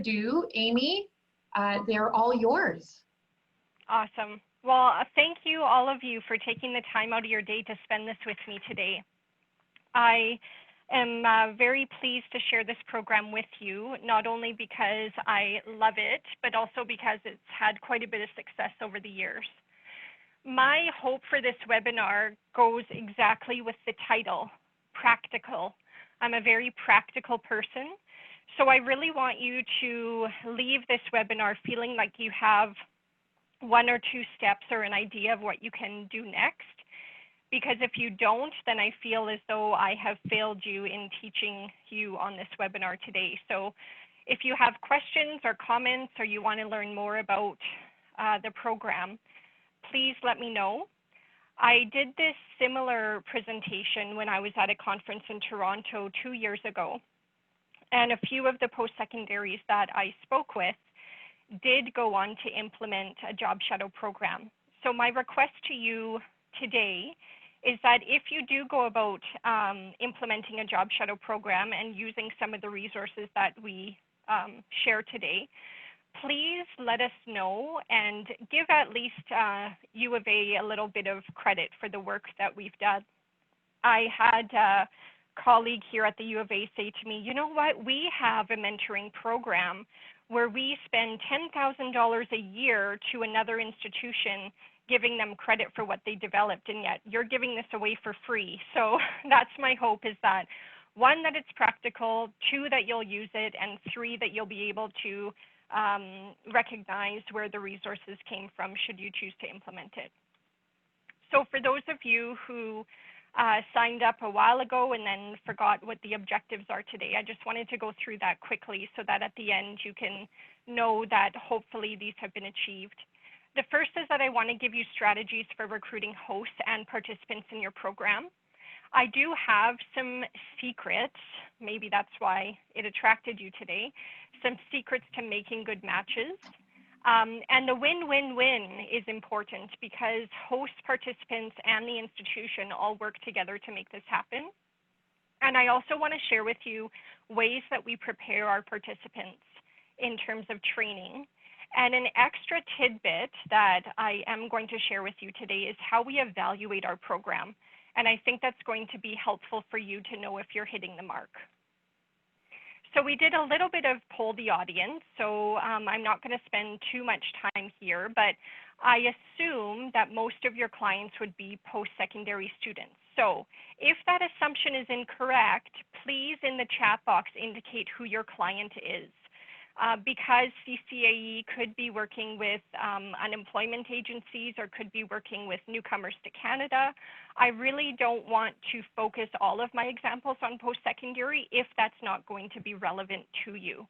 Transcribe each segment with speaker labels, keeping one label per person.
Speaker 1: ado, Amy, they're all yours.
Speaker 2: Awesome. Well, thank you, all of you, for taking the time out of your day to spend this with me today. I am very pleased to share this program with you, not only because I love it, but also because it's had quite a bit of success over the years. My hope for this webinar goes exactly with the title, practical. I'm a very practical person, so I really want you to leave this webinar feeling like you have one or two steps or an idea of what you can do next. Because if you don't, then I feel as though I have failed you in teaching you on this webinar today. So if you have questions or comments, or you want to learn more about the program, please let me know. I did this similar presentation when I was at a conference in Toronto 2 years ago. And a few of the post-secondaries that I spoke with did go on to implement a job shadow program. So my request to you today is that if you do go about implementing a job shadow program and using some of the resources that we share today, please let us know and give at least UofA a little bit of credit for the work that we've done. I had a colleague here at the UofA say to me, you know what, we have a mentoring program where we spend $10,000 a year to another institution, giving them credit for what they developed, and yet you're giving this away for free. So that's my hope, is that one, that it's practical, two, that you'll use it, and three, that you'll be able to recognize where the resources came from should you choose to implement it. So for those of you who signed up a while ago and then forgot what the objectives are today, I just wanted to go through that quickly so that at the end you can know that hopefully these have been achieved. The first is that I want to give you strategies for recruiting hosts and participants in your program. I do have some secrets, maybe that's why it attracted you today, some secrets to making good matches. And the win-win-win is important because host, participants, and the institution all work together to make this happen. And I also want to share with you ways that we prepare our participants in terms of training. And an extra tidbit that I am going to share with you today is how we evaluate our program. And I think that's going to be helpful for you to know if you're hitting the mark. So we did a little bit of poll the audience, so I'm not going to spend too much time here, but I assume that most of your clients would be post-secondary students. So if that assumption is incorrect, please in the chat box indicate who your client is. Because CCAE could be working with unemployment agencies or could be working with newcomers to Canada, I really don't want to focus all of my examples on post-secondary if that's not going to be relevant to you.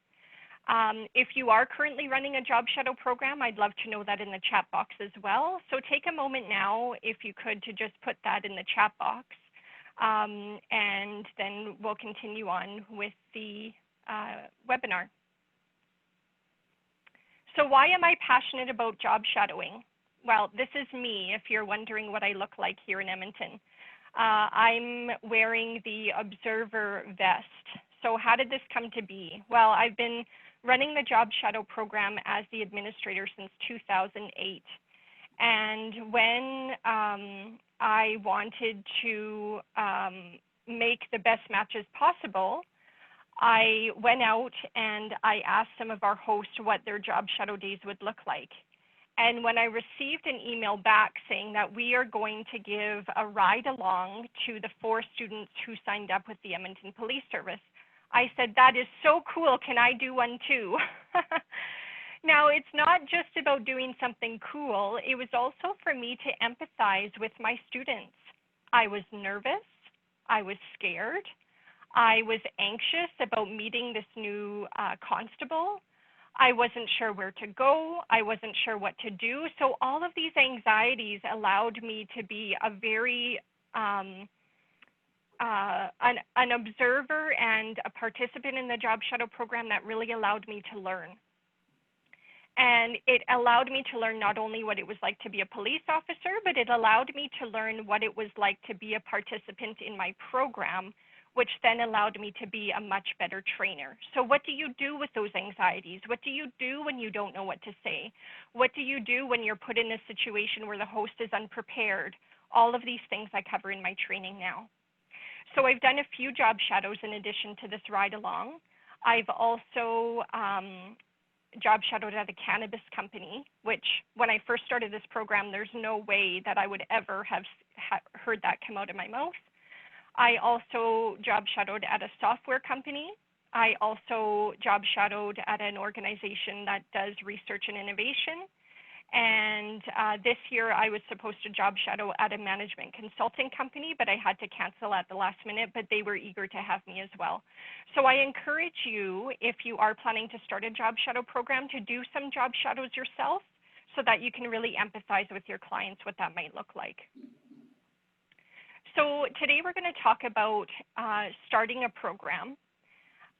Speaker 2: If you are currently running a job shadow program, I'd love to know that in the chat box as well. So take a moment now, if you could, to just put that in the chat box, and then we'll continue on with the webinar. So why am I passionate about job shadowing? Well, this is me, if you're wondering what I look like here in Edmonton. I'm wearing the observer vest. So how did this come to be? Well, I've been running the job shadow program as the administrator since 2008. And when I wanted to make the best matches possible, I went out and I asked some of our hosts what their job shadow days would look like. And when I received an email back saying that we are going to give a ride along to the 4 students who signed up with the Edmonton Police Service, I said, that is so cool, can I do one too? Now, it's not just about doing something cool, it was also for me to empathize with my students. I was nervous, I was scared, I was anxious about meeting this new constable. I wasn't sure where to go. I wasn't sure what to do. So all of these anxieties allowed me to be a very, an observer and a participant in the job shadow program that really allowed me to learn. And it allowed me to learn not only what it was like to be a police officer, but it allowed me to learn what it was like to be a participant in my program, which then allowed me to be a much better trainer. So what do you do with those anxieties? What do you do when you don't know what to say? What do you do when you're put in a situation where the host is unprepared? All of these things I cover in my training now. So I've done a few job shadows in addition to this ride along. I've also job shadowed at a cannabis company, which when I first started this program, there's no way that I would ever have heard that come out of my mouth. I also job shadowed at a software company. I also job shadowed at an organization that does research and innovation. And this year I was supposed to job shadow at a management consulting company, but I had to cancel at the last minute, but they were eager to have me as well. So I encourage you, if you are planning to start a job shadow program, to do some job shadows yourself so that you can really empathize with your clients what that might look like. So today we're going to talk about starting a program.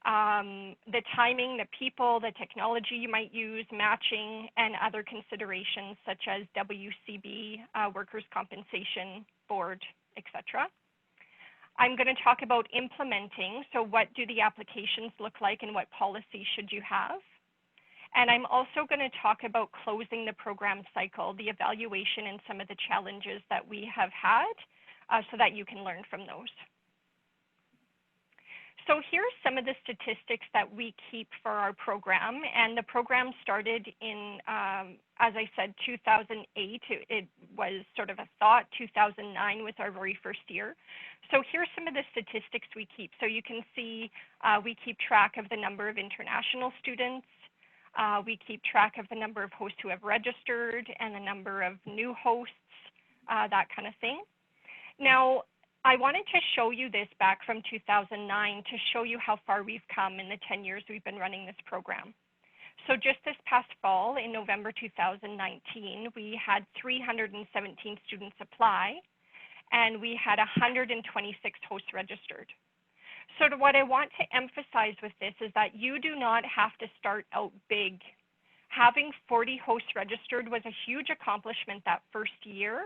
Speaker 2: The timing, the people, the technology you might use, matching, and other considerations such as WCB, workers' compensation board, etc. I'm going to talk about implementing, so what do the applications look like and what policies should you have? And I'm also going to talk about closing the program cycle, the evaluation, and some of the challenges that we have had so that you can learn from those. So here are some of the statistics that we keep for our program, and the program started in, as I said, 2008. It was sort of a thought. 2009 was our very first year. So here's some of the statistics we keep. So you can see we keep track of the number of international students. We keep track of the number of hosts who have registered and the number of new hosts, that kind of thing. Now, I wanted to show you this back from 2009 to show you how far we've come in the 10 years we've been running this program. So just this past fall, in November 2019, we had 317 students apply, and we had 126 hosts registered. So what I want to emphasize with this is that you do not have to start out big. Having 40 hosts registered was a huge accomplishment that first year.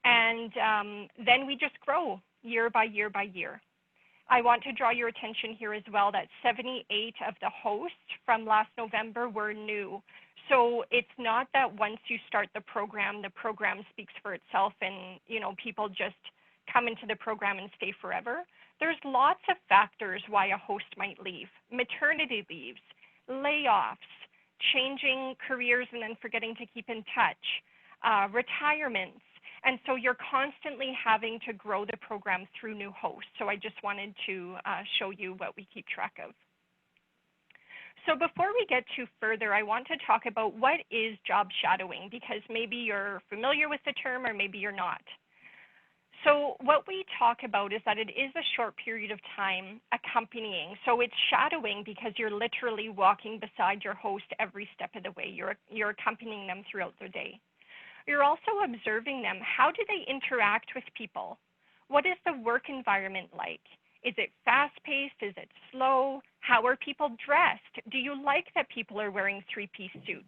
Speaker 2: And then we just grow year by year by year. I want to draw your attention here as well that 78 of the hosts from last November were new. So it's not that once you start the program speaks for itself and people just come into the program and stay forever. There's lots of factors why a host might leave. Maternity leaves, layoffs, changing careers and then forgetting to keep in touch, retirements. And so you're constantly having to grow the program through new hosts. So I just wanted to show you what we keep track of. So before we get too further, I want to talk about what is job shadowing, because maybe you're familiar with the term or maybe you're not. So what we talk about is that it is a short period of time accompanying. So it's shadowing because you're literally walking beside your host every step of the way. You're accompanying them throughout their day. You're also observing them. How do they interact with people? What is the work environment like? Is it fast-paced? Is it slow? How are people dressed? Do you like that people are wearing three-piece suits?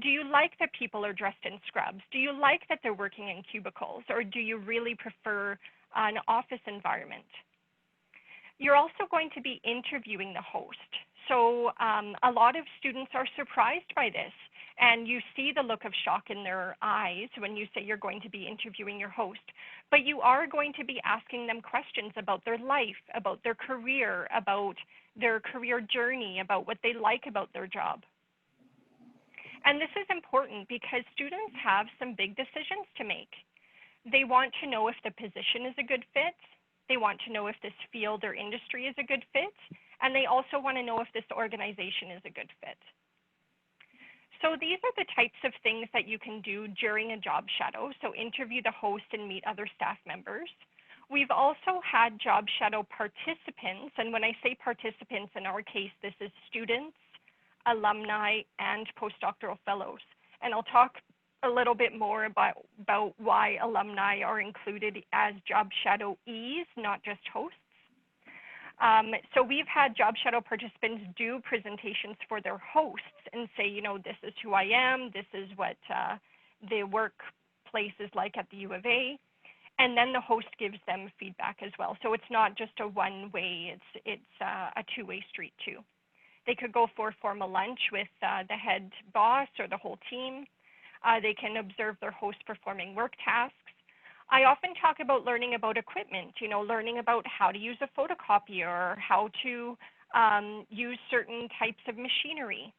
Speaker 2: Do you like that people are dressed in scrubs? Do you like that they're working in cubicles? Or do you really prefer an office environment? You're also going to be interviewing the host. So a lot of students are surprised by this. And you see the look of shock in their eyes when you say you're going to be interviewing your host. But you are going to be asking them questions about their life, about their career journey, about what they like about their job. And this is important because students have some big decisions to make. They want to know if the position is a good fit. They want to know if this field or industry is a good fit. And they also want to know if this organization is a good fit. So these are the types of things that you can do during a job shadow. So interview the host and meet other staff members. We've also had job shadow participants. And when I say participants, in our case, this is students, alumni, and postdoctoral fellows. And I'll talk a little bit more about why alumni are included as job shadowees, not just hosts. So we've had job shadow participants do presentations for their hosts and say, this is who I am, this is what the workplace is like at the UofA. And then the host gives them feedback as well. So it's not just a one-way, it's a two-way street too. They could go for a formal lunch with the head boss or the whole team. They can observe their host performing work tasks. I often talk about learning about equipment, learning about how to use a photocopier or how to use certain types of machinery,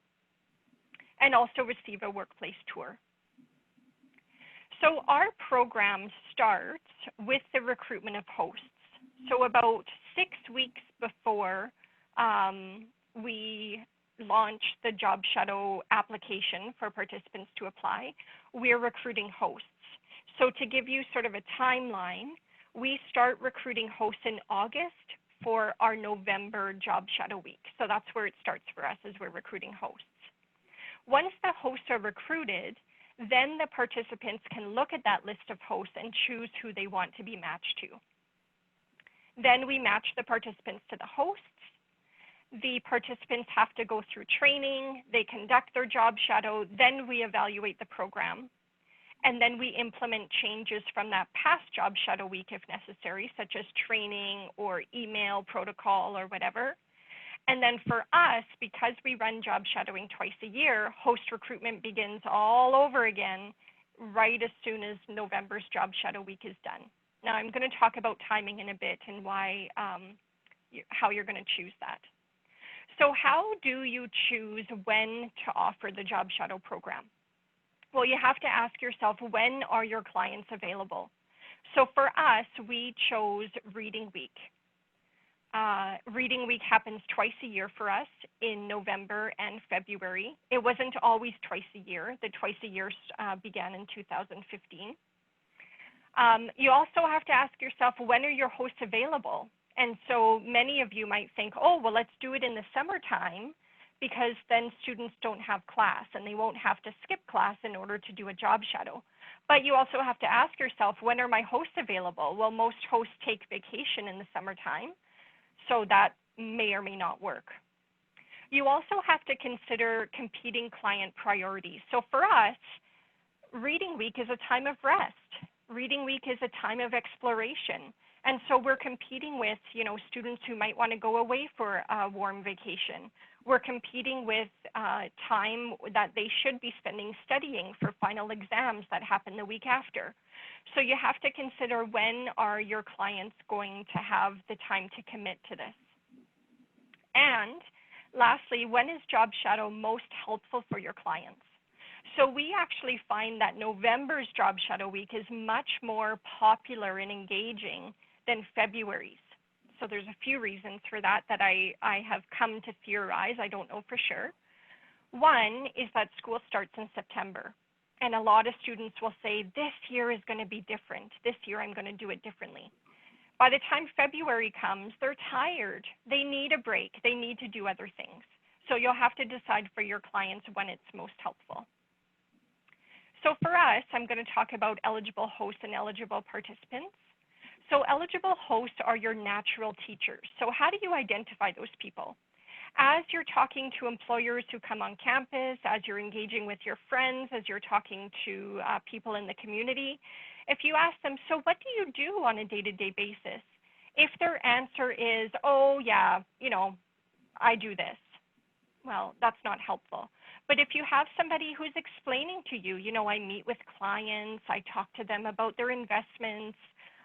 Speaker 2: and also receive a workplace tour. So our program starts with the recruitment of hosts. So about 6 weeks before we launch the Job Shadow application for participants to apply, we're recruiting hosts. So to give you sort of a timeline, we start recruiting hosts in August for our November Job Shadow Week. So that's where it starts for us, as we're recruiting hosts. Once the hosts are recruited, then the participants can look at that list of hosts and choose who they want to be matched to. Then we match the participants to the hosts. The participants have to go through training, they conduct their job shadow, then we evaluate the program, and then we implement changes from that past job shadow week if necessary, such as training or email protocol or whatever. And then for us, because we run job shadowing twice a year, host recruitment begins all over again right as soon as November's job shadow week is done. Now I'm going to talk about timing in a bit and why, how you're going to choose that. So how do you choose when to offer the job shadow program? Well, you have to ask yourself, when are your clients available? So for us, we chose Reading Week. Reading Week happens twice a year for us in November and February. It wasn't always twice a year. The twice a year began in 2015. You also have to ask yourself, when are your hosts available? And so many of you might think, oh, well, let's do it in the summertime, because then students don't have class and they won't have to skip class in order to do a job shadow. But you also have to ask yourself, when are my hosts available? Well, most hosts take vacation in the summertime, so that may or may not work. You also have to consider competing client priorities. So for us, Reading Week is a time of rest. Reading Week is a time of exploration. And so we're competing with, students who might want to go away for a warm vacation. We're competing with time that they should be spending studying for final exams that happen the week after. So you have to consider, when are your clients going to have the time to commit to this? And lastly, when is Job Shadow most helpful for your clients? So we actually find that November's Job Shadow Week is much more popular and engaging than February's. So there's a few reasons for that I have come to theorize. I don't know for sure. One is that school starts in September. And a lot of students will say, this year is going to be different. This year I'm going to do it differently. By the time February comes, they're tired. They need a break. They need to do other things. So you'll have to decide for your clients when it's most helpful. So for us, I'm going to talk about eligible hosts and eligible participants. So eligible hosts are your natural teachers. So how do you identify those people? As you're talking to employers who come on campus, as you're engaging with your friends, as you're talking to people in the community, if you ask them, so what do you do on a day-to-day basis? If their answer is, oh yeah, I do this, well, that's not helpful. But if you have somebody who's explaining to you, I meet with clients, I talk to them about their investments,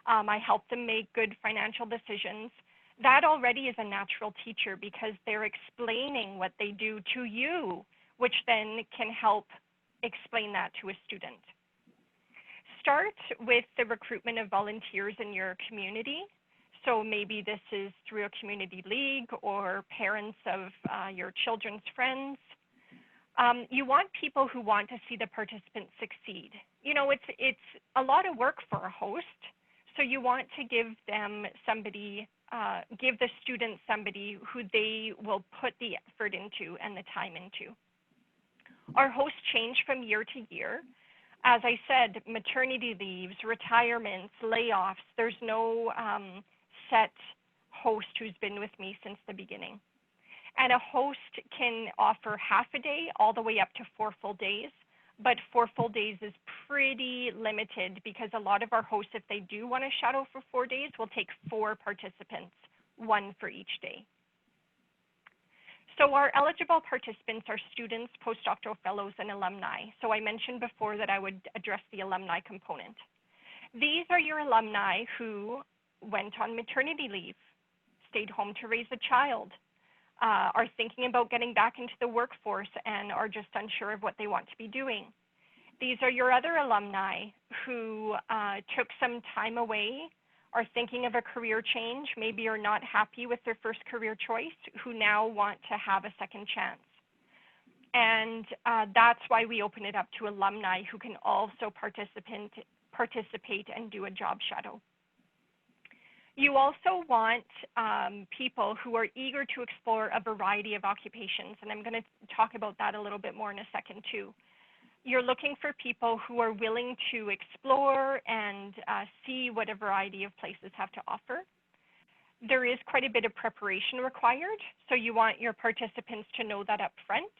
Speaker 2: I help them make good financial decisions, that already is a natural teacher, because they're explaining what they do to you, which then can help explain that to a student. Start with the recruitment of volunteers in your community. So maybe this is through a community league or parents of your children's friends. You want people who want to see the participants succeed. It's a lot of work for a host, so you want to give them somebody, give the students somebody who they will put the effort into and the time into. Our hosts change from year to year. As I said, maternity leaves, retirements, layoffs, there's no set host who's been with me since the beginning. And a host can offer half a day all the way up to 4 full days. but 4 full days is pretty limited because a lot of our hosts, if they do want to shadow for 4 days, will take 4 participants, 1 for each day. So our eligible participants are students, postdoctoral fellows, and alumni. So I mentioned before that I would address the alumni component. These are your alumni who went on maternity leave, stayed home to raise a child, are thinking about getting back into the workforce and are just unsure of what they want to be doing. These are your other alumni who took some time away, are thinking of a career change, maybe are not happy with their first career choice, who now want to have a second chance. And that's why we open it up to alumni who can also participate and do a job shadow. You also want people who are eager to explore a variety of occupations, and I'm going to talk about that a little bit more in a second too. You're looking for people who are willing to explore and see what a variety of places have to offer. There is quite a bit of preparation required, so you want your participants to know that up front,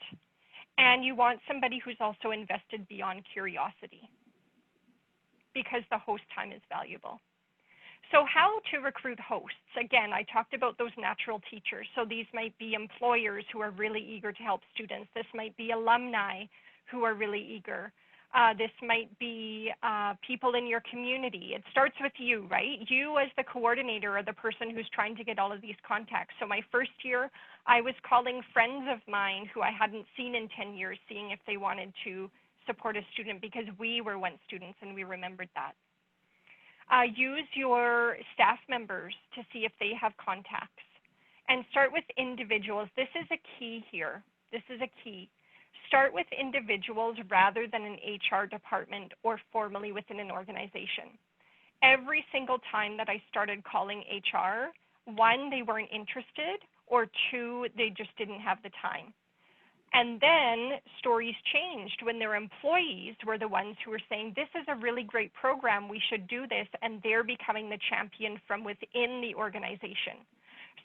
Speaker 2: and you want somebody who's also invested beyond curiosity because the host time is valuable. So how to recruit hosts? Again, I talked about those natural teachers. So these might be employers who are really eager to help students. This might be alumni who are really eager. This might be people in your community. It starts with you, right? You as the coordinator or the person who's trying to get all of these contacts. So my first year, I was calling friends of mine who I hadn't seen in 10 years, seeing if they wanted to support a student because we were once students and we remembered that. Use your staff members to see if they have contacts. And start with individuals. This is a key here. This is a key. Start with individuals rather than an HR department or formally within an organization. Every single time that I started calling HR, 1, they weren't interested, or 2, they just didn't have the time. And then stories changed when their employees were the ones who were saying, this is a really great program, we should do this, and they're becoming the champion from within the organization.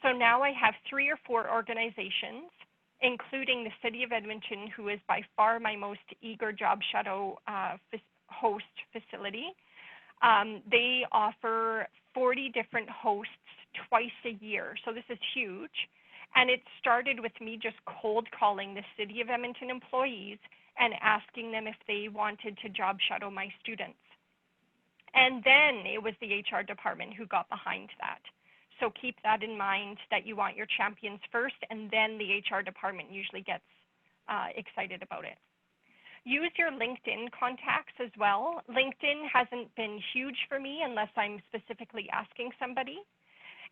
Speaker 2: So now I have 3 or 4 organizations, including the City of Edmonton, who is by far my most eager job shadow host facility. They offer 40 different hosts twice a year, so this is huge. And it started with me just cold calling the City of Edmonton employees and asking them if they wanted to job shadow my students. And then it was the HR department who got behind that. So keep that in mind, that you want your champions first, and then the HR department usually gets excited about it. Use your LinkedIn contacts as well. LinkedIn hasn't been huge for me unless I'm specifically asking somebody.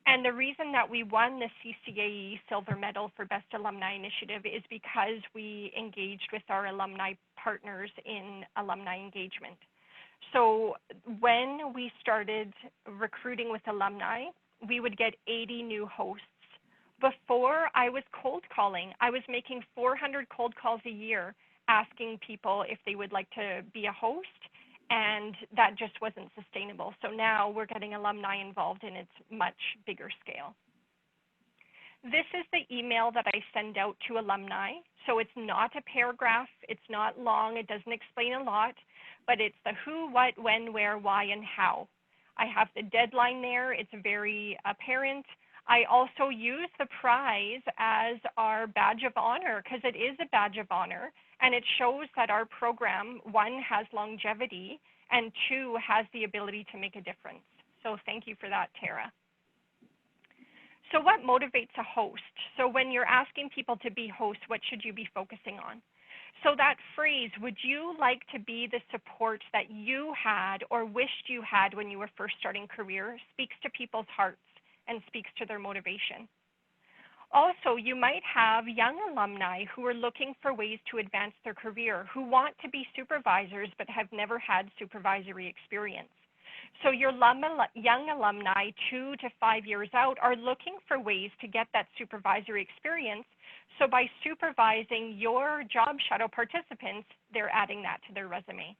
Speaker 2: And the reason that we won the CCAE Silver Medal for Best Alumni Initiative is because we engaged with our alumni partners in alumni engagement. So when we started recruiting with alumni, we would get 80 new hosts. Before, I was cold calling. I was making 400 cold calls a year asking people if they would like to be a host, and that just wasn't sustainable. So now we're getting alumni involved and it's much bigger scale. This is the email that I send out to alumni. So it's not a paragraph, it's not long, it doesn't explain a lot, but it's the who, what, when, where, why, and how. I have the deadline there, it's very apparent. I also use the prize as our badge of honor because it is a badge of honor, and it shows that our program, 1, has longevity, and 2, has the ability to make a difference. So thank you for that, Tara. So what motivates a host? So when you're asking people to be hosts, what should you be focusing on? So that phrase, would you like to be the support that you had or wished you had when you were first starting career, speaks to people's hearts and speaks to their motivation. Also, you might have young alumni who are looking for ways to advance their career, who want to be supervisors but have never had supervisory experience. So your young alumni 2 to 5 years out are looking for ways to get that supervisory experience. So by supervising your job shadow participants, they're adding that to their resume.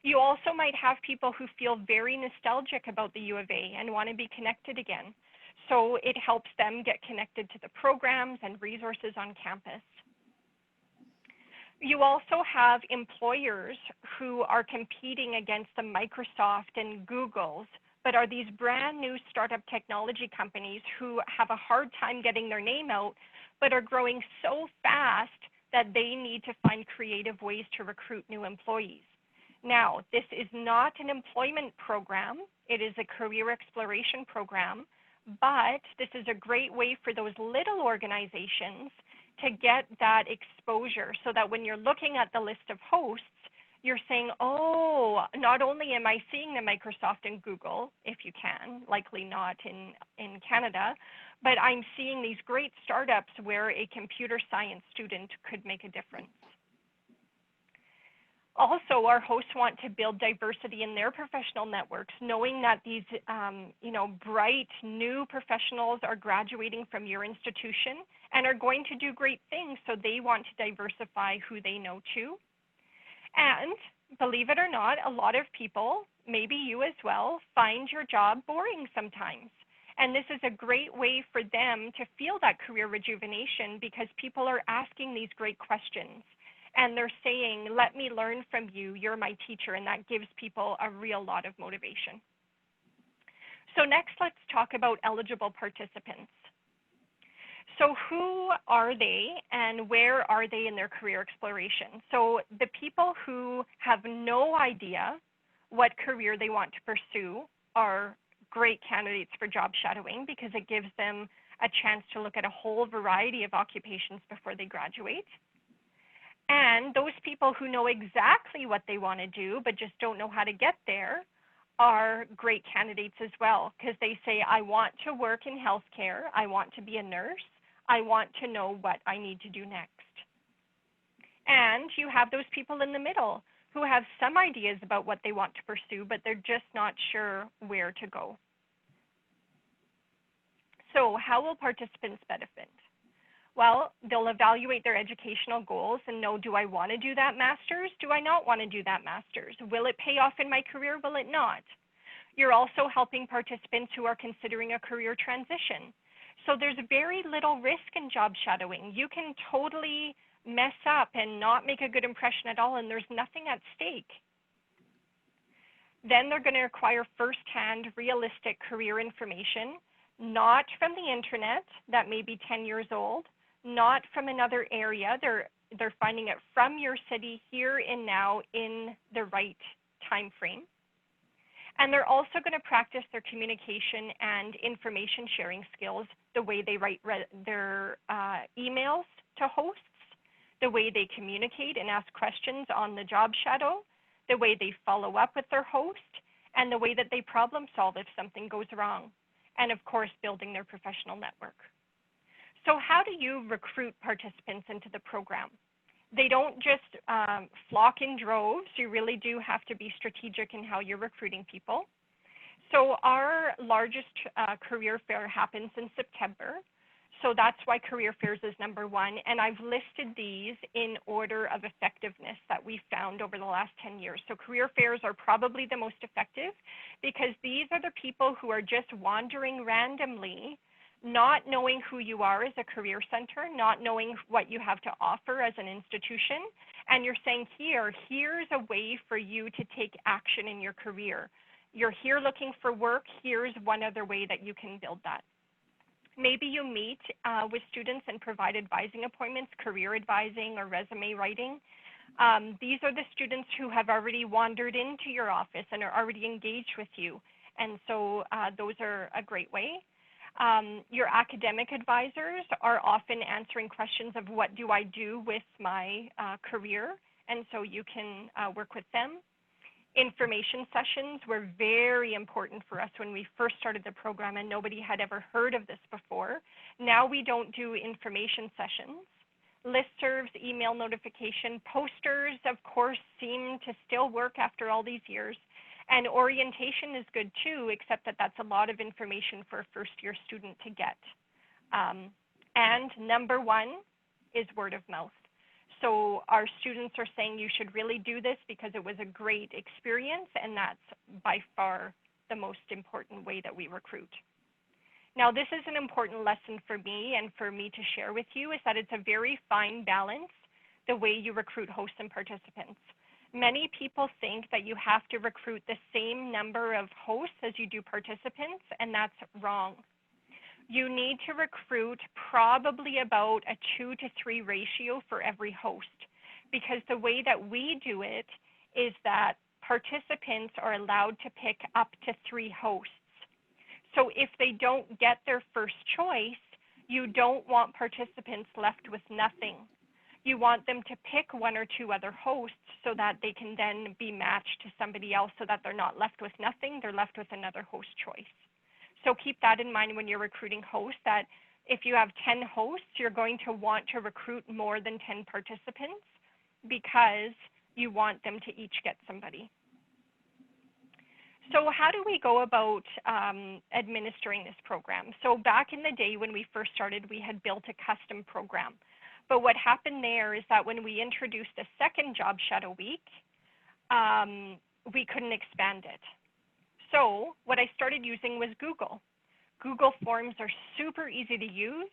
Speaker 2: You also might have people who feel very nostalgic about the U of A and want to be connected again. So it helps them get connected to the programs and resources on campus. You also have employers who are competing against the Microsoft and Googles, but are these brand new startup technology companies who have a hard time getting their name out, but are growing so fast that they need to find creative ways to recruit new employees. Now, this is not an employment program. It is a career exploration program, but this is a great way for those little organizations to get that exposure so that when you're looking at the list of hosts, you're saying, oh, not only am I seeing the Microsoft and Google, if you can, likely not in Canada, but I'm seeing these great startups where a computer science student could make a difference. Also, our hosts want to build diversity in their professional networks, knowing that these bright new professionals are graduating from your institution and are going to do great things, so they want to diversify who they know too. And believe it or not, a lot of people, maybe you as well, find your job boring sometimes. And this is a great way for them to feel that career rejuvenation because people are asking these great questions. And they're saying, let me learn from you, you're my teacher, and that gives people a real lot of motivation. So next, let's talk about eligible participants. So who are they and where are they in their career exploration? So the people who have no idea what career they want to pursue are great candidates for job shadowing because it gives them a chance to look at a whole variety of occupations before they graduate. And those people who know exactly what they want to do but just don't know how to get there are great candidates as well because they say, I want to work in healthcare, I want to be a nurse, I want to know what I need to do next. And you have those people in the middle who have some ideas about what they want to pursue, but they're just not sure where to go. So how will participants benefit? Well, they'll evaluate their educational goals and know, do I want to do that master's? Do I not want to do that master's? Will it pay off in my career? Will it not? You're also helping participants who are considering a career transition. So there's very little risk in job shadowing. You can totally mess up and not make a good impression at all, and there's nothing at stake. Then they're going to require firsthand, realistic career information, not from the internet that may be 10 years old, not from another area. They're finding it from your city here and now in the right time frame. And they're also going to practice their communication and information sharing skills, the way they write their emails to hosts, the way they communicate and ask questions on the job shadow, the way they follow up with their host, and the way that they problem solve if something goes wrong, and of course, building their professional network. So how do you recruit participants into the program? They don't just flock in droves. You really do have to be strategic in how you're recruiting people. So our largest career fair happens in September. So that's why career fairs is number one. And I've listed these in order of effectiveness that we've found over the last 10 years. So career fairs are probably the most effective because these are the people who are just wandering randomly, not knowing who you are as a career center, not knowing what you have to offer as an institution, and you're saying, here's a way for you to take action in your career. You're here looking for work, here's one other way that you can build that. Maybe you meet with students and provide advising appointments, career advising or resume writing. These are the students who have already wandered into your office and are already engaged with you, and so those are a great way. Your academic advisors are often answering questions of what do I do with my career, and so you can work with them. Information sessions were very important for us when we first started the program and nobody had ever heard of this before. Now we don't do information sessions. Listservs, email notification, posters, of course, seem to still work after all these years. And orientation is good too, except that that's a lot of information for a first-year student to get. And number one is word of mouth. So our students are saying you should really do this because it was a great experience, and that's by far the most important way that we recruit. Now, this is an important lesson for me and for me to share with you, is that it's a very fine balance the way you recruit hosts and participants. Many people think that you have to recruit the same number of hosts as you do participants, and that's wrong. You need to recruit probably about a 2 to 3 ratio for every host, because the way that we do it is that participants are allowed to pick up to 3 hosts. So if they don't get their first choice, you don't want participants left with nothing. You want them to pick 1 or 2 other hosts so that they can then be matched to somebody else, so that they're not left with nothing, they're left with another host choice. So keep that in mind when you're recruiting hosts, that if you have 10 hosts, you're going to want to recruit more than 10 participants because you want them to each get somebody. So how do we go about administering this program? So back in the day when we first started, we had built a custom program. But what happened there is that when we introduced a second job shadow week, we couldn't expand it. So what I started using was Google. Google Forms are super easy to use.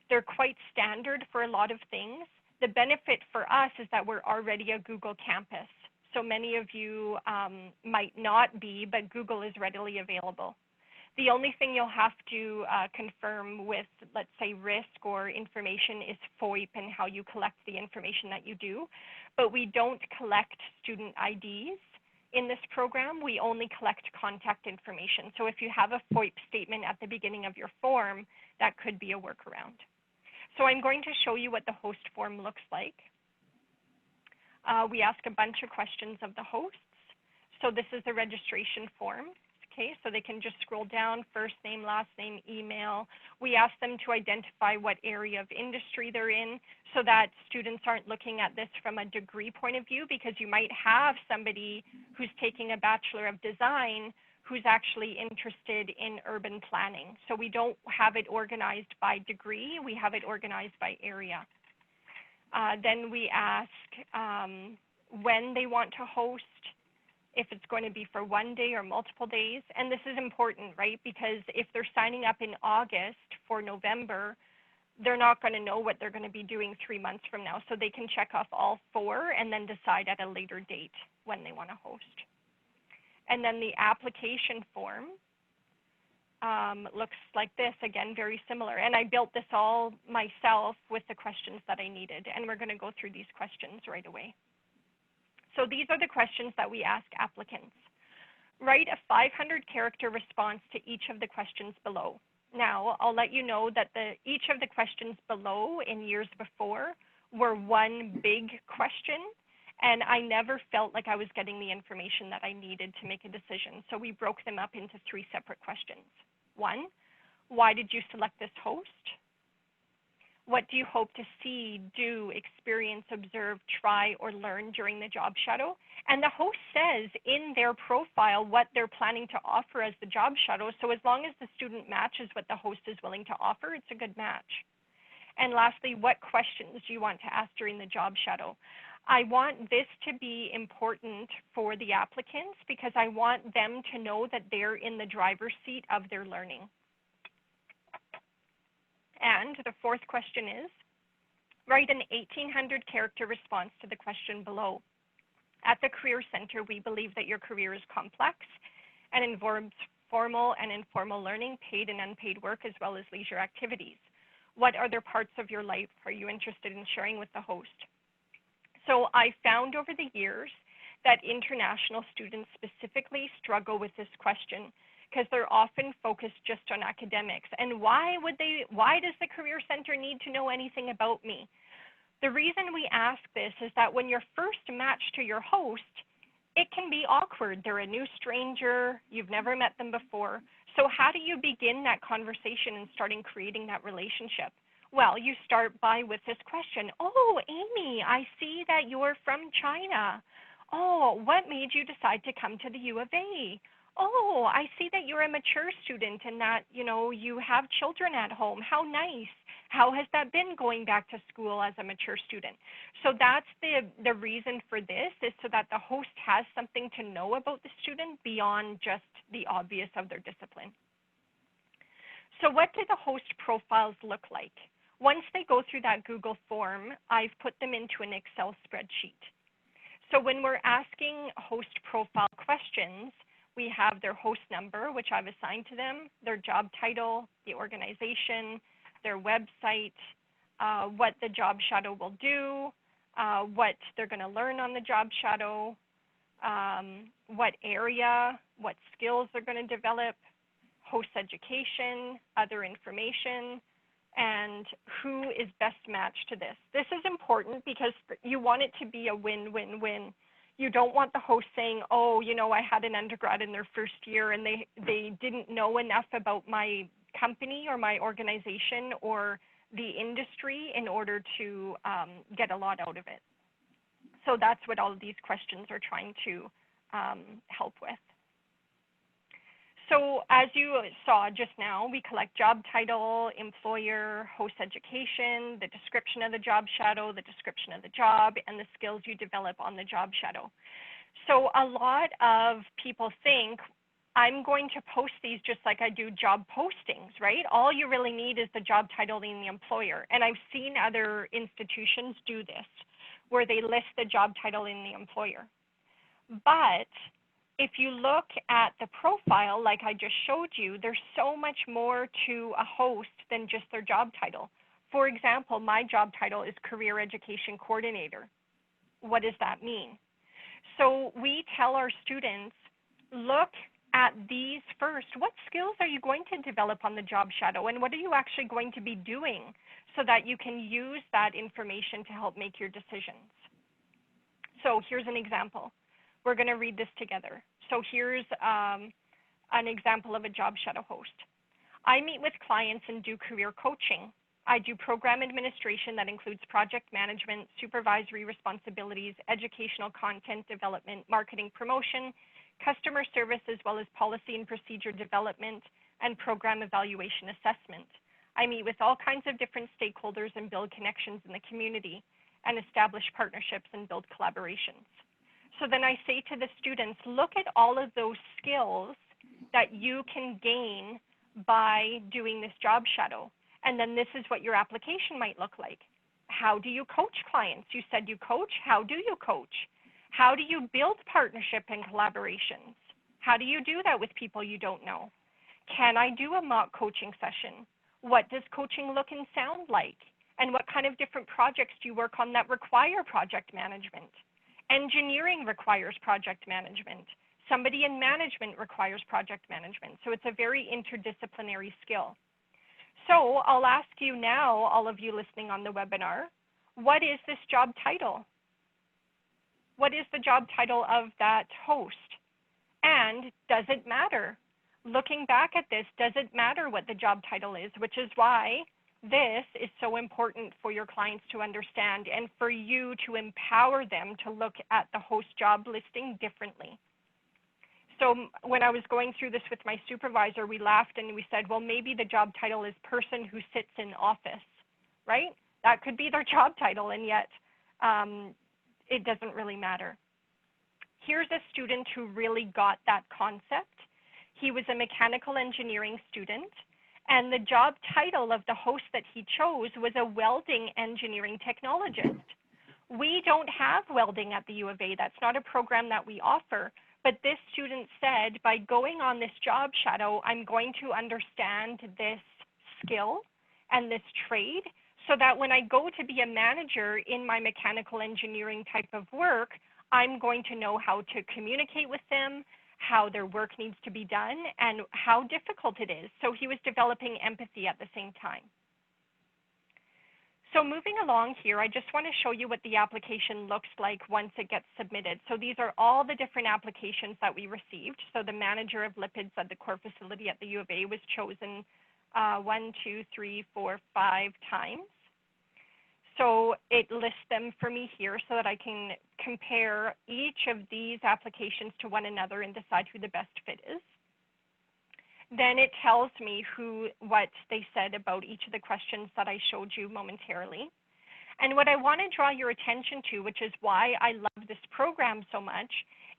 Speaker 2: They're quite standard for a lot of things. The benefit for us is that we're already a Google campus. So many of you might not be, but Google is readily available. The only thing you'll have to confirm with, let's say, risk or information is FOIP and how you collect the information that you do. But we don't collect student IDs in this program. We only collect contact information. So if you have a FOIP statement at the beginning of your form, that could be a workaround. So I'm going to show you what the host form looks like. We ask a bunch of questions of the hosts. So this is the registration form. Okay, so they can just scroll down, first name, last name, email. We ask them to identify what area of industry they're in, so that students aren't looking at this from a degree point of view, because you might have somebody who's taking a Bachelor of Design who's actually interested in urban planning. So we don't have it organized by degree, we have it organized by area. Then we ask when they want to host, if it's going to be for 1 day or multiple days. And this is important, right? Because if they're signing up in August for November, they're not going to know what they're going to be doing 3 months from now. So they can check off all 4 and then decide at a later date when they want to host. And then the application form looks like this, again, very similar. And I built this all myself with the questions that I needed. And we're going to go through these questions right away. So these are the questions that we ask applicants. Write a 500-character response to each of the questions below. Now, I'll let you know that each of the questions below in years before were one big question, and I never felt like I was getting the information that I needed to make a decision. So we broke them up into 3 separate questions. 1, why did you select this host? What do you hope to see, do, experience, observe, try, or learn during the job shadow? And the host says in their profile what they're planning to offer as the job shadow. So as long as the student matches what the host is willing to offer, it's a good match. And lastly, what questions do you want to ask during the job shadow? I want this to be important for the applicants because I want them to know that they're in the driver's seat of their learning. And the 4th question is, write an 1,800-character response to the question below. At the Career Center, we believe that your career is complex and involves formal and informal learning, paid and unpaid work, as well as leisure activities. What other parts of your life are you interested in sharing with the host? So I found over the years that international students specifically struggle with this question, because they're often focused just on academics. And why does the Career Center need to know anything about me? The reason we ask this is that when you're first matched to your host, it can be awkward. They're a new stranger, you've never met them before. So how do you begin that conversation and starting creating that relationship? Well, you start with this question. Oh, Amy, I see that you're from China. Oh, what made you decide to come to the U of A? Oh, I see that you're a mature student and that, you have children at home. How nice. How has that been going back to school as a mature student? So that's the reason for this, is so that the host has something to know about the student beyond just the obvious of their discipline. So what do the host profiles look like? Once they go through that Google form, I've put them into an Excel spreadsheet. So when we're asking host profile questions, we have their host number, which I've assigned to them, their job title, the organization, their website, what the job shadow will do, what they're going to learn on the job shadow, what area, what skills they're going to develop, host education, other information, and who is best matched to this. This is important because you want it to be a win-win-win. You don't want the host saying, oh, you know, I had an undergrad in their first year and they didn't know enough about my company or my organization or the industry in order to get a lot out of it. So that's what all of these questions are trying to help with. So as you saw just now, we collect job title, employer, host education, the description of the job shadow, the description of the job, and the skills you develop on the job shadow. So a lot of people think, I'm going to post these just like I do job postings, right? All you really need is the job title and the employer. And I've seen other institutions do this, where they list the job title and the employer. But if you look at the profile, like I just showed you, there's so much more to a host than just their job title. For example, my job title is Career Education Coordinator. What does that mean? So we tell our students, look at these first. What skills are you going to develop on the job shadow, and what are you actually going to be doing so that you can use that information to help make your decisions? So here's an example. We're going to read this together. So here's an example of a job shadow host. I meet with clients and do career coaching. I do program administration that includes project management, supervisory responsibilities, educational content development, marketing promotion, customer service, as well as policy and procedure development, and program evaluation assessment. I meet with all kinds of different stakeholders and build connections in the community and establish partnerships and build collaborations. So then I say to the students, look at all of those skills that you can gain by doing this job shadow. And then this is what your application might look like. How do you coach clients? You said you coach. How do you coach? How do you build partnership and collaborations? How do you do that with people you don't know? Can I do a mock coaching session? What does coaching look and sound like? And what kind of different projects do you work on that require project management? Engineering requires project management. Somebody in management requires project management. So it's a very interdisciplinary skill. So I'll ask you now, all of you listening on the webinar, what is this job title? What is the job title of that host? And does it matter? Looking back at this, does it matter what the job title is? Which is why this is so important for your clients to understand and for you to empower them to look at the host job listing differently. So when I was going through this with my supervisor, we laughed and we said, well, maybe the job title is person who sits in office, right? That could be their job title, and yet it doesn't really matter. Here's a student who really got that concept. He was a mechanical engineering student, and the job title of the host that he chose was a welding engineering technologist. We don't have welding at the U of A. That's not a program that we offer. But this student said, by going on this job shadow, I'm going to understand this skill and this trade so that when I go to be a manager in my mechanical engineering type of work, I'm going to know how to communicate with them, how their work needs to be done, and how difficult it is. So he was developing empathy at the same time. So moving along here, I just want to show you what the application looks like once it gets submitted. So these are all the different applications that we received. So the manager of lipids at the core facility at the U of A was chosen 1, 2, 3, 4, 5 times. So it lists them for me here so that I can compare each of these applications to one another and decide who the best fit is. Then it tells me what they said about each of the questions that I showed you momentarily. And what I want to draw your attention to, which is why I love this program so much,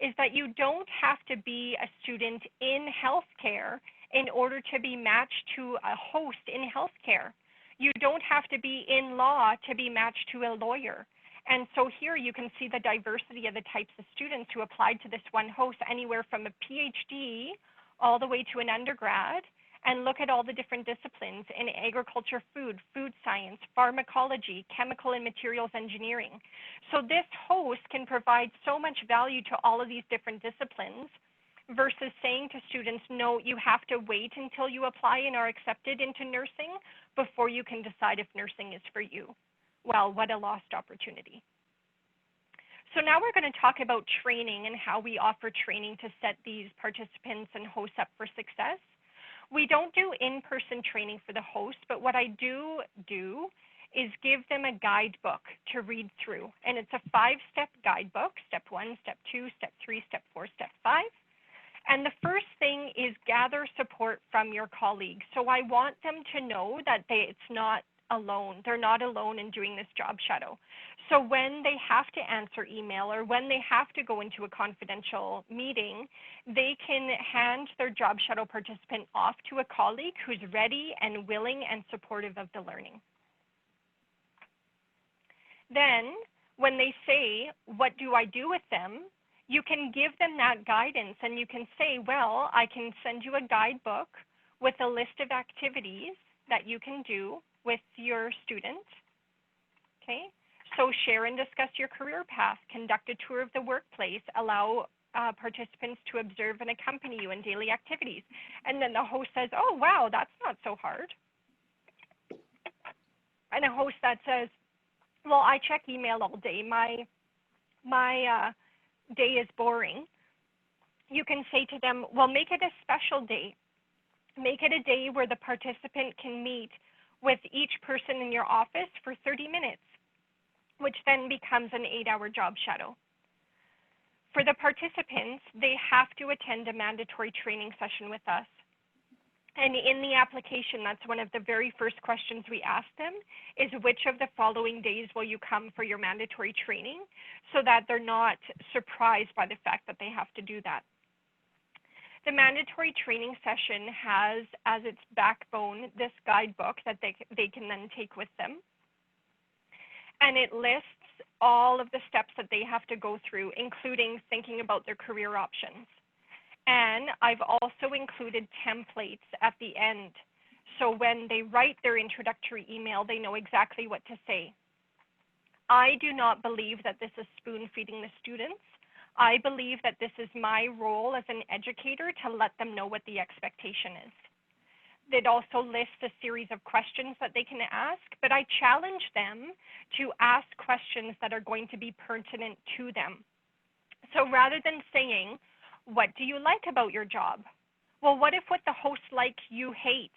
Speaker 2: is that you don't have to be a student in healthcare in order to be matched to a host in healthcare. You don't have to be in law to be matched to a lawyer. And so here you can see the diversity of the types of students who applied to this one host, anywhere from a PhD all the way to an undergrad. And look at all the different disciplines in agriculture, food science, pharmacology, chemical and materials engineering. So this host can provide so much value to all of these different disciplines versus saying to students, no, you have to wait until you apply and are accepted into nursing before you can decide if nursing is for you. Well, what a lost opportunity. So now we're going to talk about training and how we offer training to set these participants and hosts up for success. We don't do in-person training for the host, but what I do is give them a guidebook to read through. And it's a 5-step guidebook, step 1, step 2, step 3, step 4, step 5. And the first thing is gather support from your colleagues. So I want them to know that it's not alone. They're not alone in doing this job shadow. So when they have to answer email or when they have to go into a confidential meeting, they can hand their job shadow participant off to a colleague who's ready and willing and supportive of the learning. Then when they say, what do I do with them? You can give them that guidance and you can say, well, I can send you a guidebook with a list of activities that you can do with your student, okay? So share and discuss your career path, conduct a tour of the workplace, allow participants to observe and accompany you in daily activities. And then the host says, oh, wow, that's not so hard. And a host that says, well, I check email all day. My day is boring. You can say to them, well, make it a special day. Make it a day where the participant can meet with each person in your office for 30 minutes, which then becomes an 8-hour job shadow. For the participants, they have to attend a mandatory training session with us. And in the application, that's one of the very first questions we ask them is which of the following days will you come for your mandatory training, so that they're not surprised by the fact that they have to do that. The mandatory training session has as its backbone this guidebook that they can then take with them. And it lists all of the steps that they have to go through, including thinking about their career options. And I've also included templates at the end. So when they write their introductory email, they know exactly what to say. I do not believe that this is spoon feeding the students. I believe that this is my role as an educator to let them know what the expectation is. It also lists a series of questions that they can ask, but I challenge them to ask questions that are going to be pertinent to them. So rather than saying, what do you like about your job? Well, what if what the host like you hate?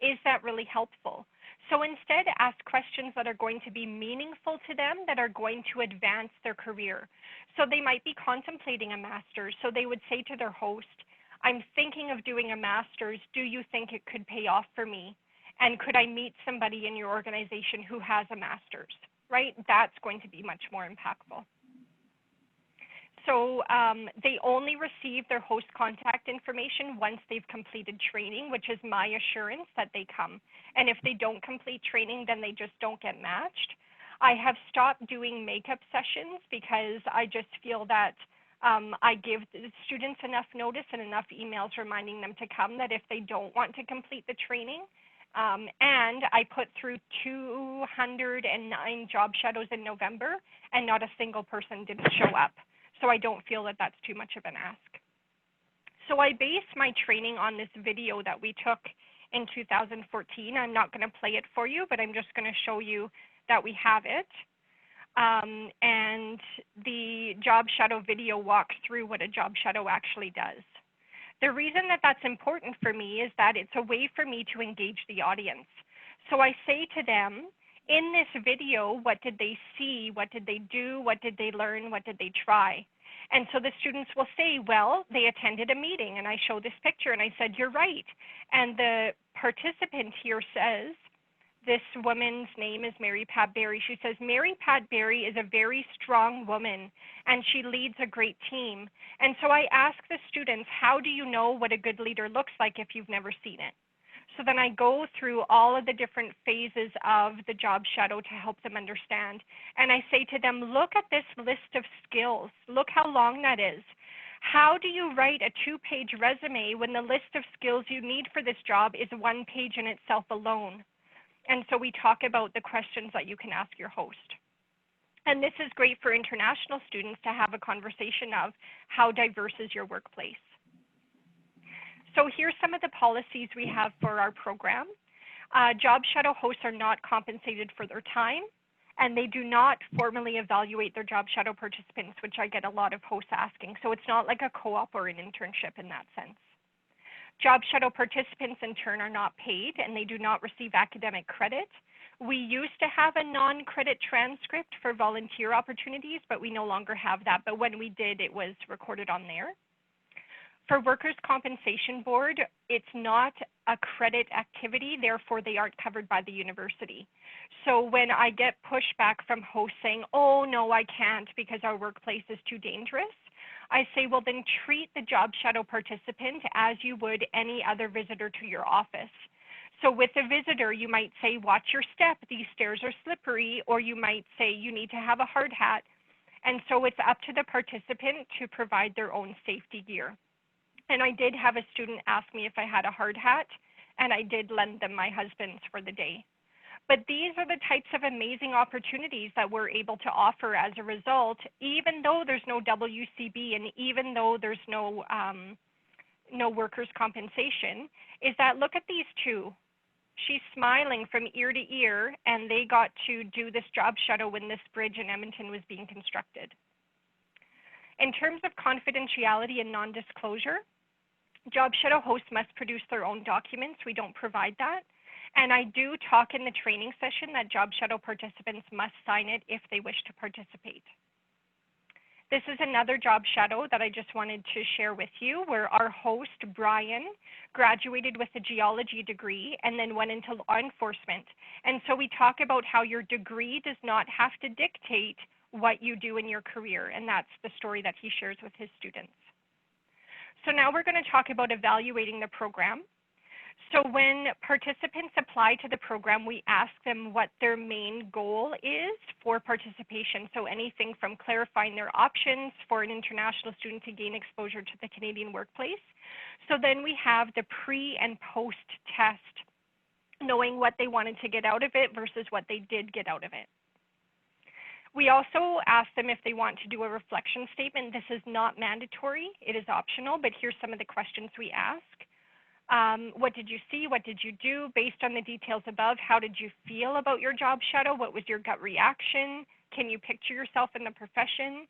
Speaker 2: Is that really helpful? So instead, ask questions that are going to be meaningful to them, that are going to advance their career. So they might be contemplating a master's. So they would say to their host, I'm thinking of doing a master's. Do you think it could pay off for me? And could I meet somebody in your organization who has a master's, right? That's going to be much more impactful. So they only receive their host contact information once they've completed training, which is my assurance that they come. And if they don't complete training, then they just don't get matched. I have stopped doing makeup sessions because I just feel that I give the students enough notice and enough emails reminding them to come that if they don't want to complete the training, and I put through 209 job shadows in November, and not a single person didn't show up. So I don't feel that that's too much of an ask. So I base my training on this video that we took in 2014. I'm not going to play it for you, but I'm just going to show you that we have it. And the job shadow video walks through what a job shadow actually does. The reason that that's important for me is that it's a way for me to engage the audience. So I say to them, in this video, what did they see? What did they do? What did they learn? What did they try? And so the students will say, well, they attended a meeting, and I show this picture, and I said, you're right. And the participant here says, this woman's name is Mary Pat Berry. She says, Mary Pat Berry is a very strong woman, and she leads a great team. And so I ask the students, how do you know what a good leader looks like if you've never seen it? So then I go through all of the different phases of the job shadow to help them understand. And I say to them, look at this list of skills. Look how long that is. How do you write a 2-page resume when the list of skills you need for this job is 1 page in itself alone? And so we talk about the questions that you can ask your host. And this is great for international students to have a conversation of how diverse is your workplace. So here's some of the policies we have for our program. Job shadow hosts are not compensated for their time, and they do not formally evaluate their job shadow participants, which I get a lot of hosts asking. So it's not like a co-op or an internship in that sense. Job shadow participants in turn are not paid, and they do not receive academic credit. We used to have a non-credit transcript for volunteer opportunities, but we no longer have that. But when we did, it was recorded on there. For Workers' Compensation Board, it's not a credit activity, therefore they aren't covered by the university. So when I get pushback from hosts saying, oh, no, I can't because our workplace is too dangerous, I say, well, then treat the job shadow participant as you would any other visitor to your office. So with a visitor, you might say, watch your step, these stairs are slippery, or you might say you need to have a hard hat. And so it's up to the participant to provide their own safety gear. And I did have a student ask me if I had a hard hat, and I did lend them my husband's for the day. But these are the types of amazing opportunities that we're able to offer as a result, even though there's no WCB and even though there's no workers' compensation, is that look at these two. She's smiling from ear to ear, and they got to do this job shadow when this bridge in Edmonton was being constructed. In terms of confidentiality and non-disclosure, job shadow hosts must produce their own documents. We don't provide that. And I do talk in the training session that job shadow participants must sign it if they wish to participate. This is another job shadow that I just wanted to share with you, where our host, Brian, graduated with a geology degree and then went into law enforcement. And so we talk about how your degree does not have to dictate what you do in your career, and that's the story that he shares with his students. So now we're going to talk about evaluating the program. So when participants apply to the program, we ask them what their main goal is for participation. So anything from clarifying their options for an international student to gain exposure to the Canadian workplace. So then we have the pre and post test, knowing what they wanted to get out of it versus what they did get out of it. We also ask them if they want to do a reflection statement. This is not mandatory, it is optional, but here's some of the questions we ask. What did you see? What did you do? Based on the details above, how did you feel about your job shadow? What was your gut reaction? Can you picture yourself in the profession?